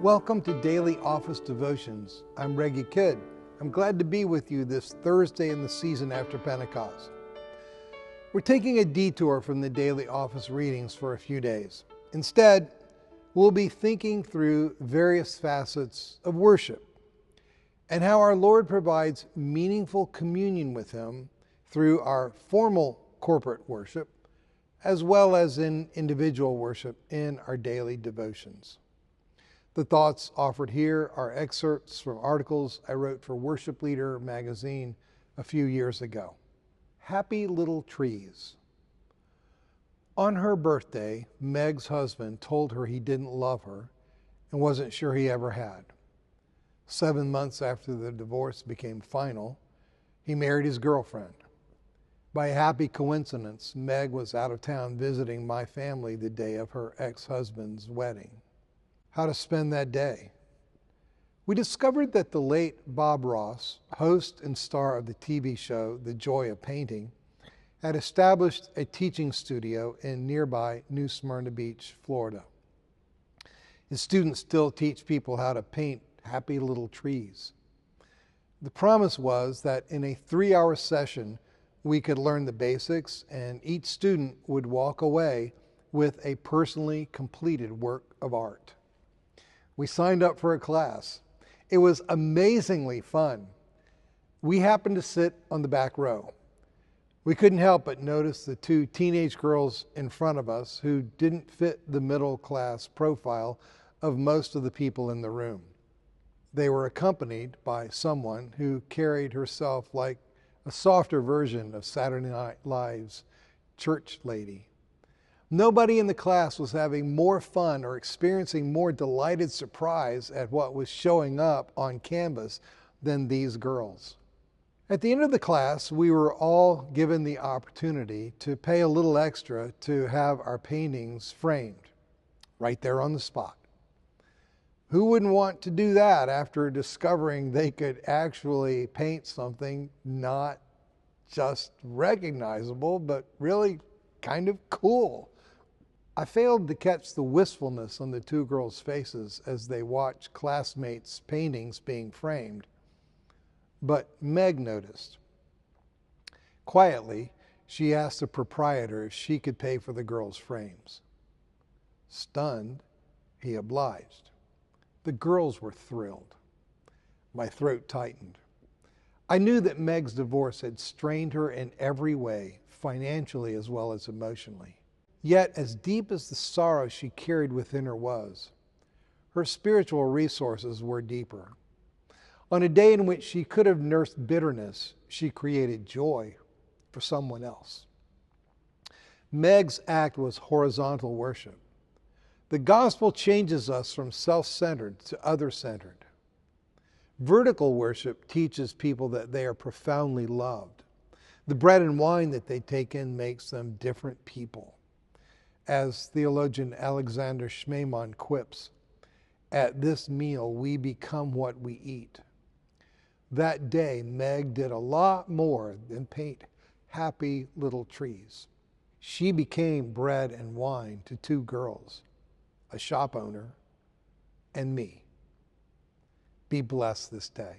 Welcome to Daily Office Devotions. I'm Reggie Kidd. I'm glad to be with you this Thursday in the season after Pentecost. We're taking a detour from the daily office readings for a few days. Instead, we'll be thinking through various facets of worship and how our Lord provides meaningful communion with Him through our formal corporate worship, as well as in individual worship in our daily devotions. The thoughts offered here are excerpts from articles I wrote for Worship Leader magazine a few years ago. Happy Little Trees. On her birthday, Meg's husband told her he didn't love her and wasn't sure he ever had. 7 months after the divorce became final, he married his girlfriend. By a happy coincidence, Meg was out of town visiting my family the day of her ex-husband's wedding. How to spend that day? We discovered that the late Bob Ross, host and star of the TV show The Joy of Painting, had established a teaching studio in nearby New Smyrna Beach, Florida. His students still teach people how to paint happy little trees. The promise was that in a 3-hour session, we could learn the basics and each student would walk away with a personally completed work of art. We signed up for a class. It was amazingly fun. We happened to sit on the back row. We couldn't help but notice the 2 teenage girls in front of us who didn't fit the middle class profile of most of the people in the room. They were accompanied by someone who carried herself like a softer version of Saturday Night Live's church lady. Nobody in the class was having more fun or experiencing more delighted surprise at what was showing up on canvas than these girls. At the end of the class, we were all given the opportunity to pay a little extra to have our paintings framed right there on the spot. Who wouldn't want to do that after discovering they could actually paint something not just recognizable, but really kind of cool? I failed to catch the wistfulness on the 2 girls' faces as they watched classmates' paintings being framed, but Meg noticed. Quietly, she asked the proprietor if she could pay for the girls' frames. Stunned, he obliged. The girls were thrilled. My throat tightened. I knew that Meg's divorce had strained her in every way, financially as well as emotionally. Yet, as deep as the sorrow she carried within her was, her spiritual resources were deeper. On a day in which she could have nursed bitterness, she created joy for someone else. Meg's act was horizontal worship. The gospel changes us from self-centered to other-centered. Vertical worship teaches people that they are profoundly loved. The bread and wine that they take in makes them different people. As theologian Alexander Schmemann quips, at this meal we become what we eat. That day, Meg did a lot more than paint happy little trees. She became bread and wine to 2 girls, a shop owner, and me. Be blessed this day.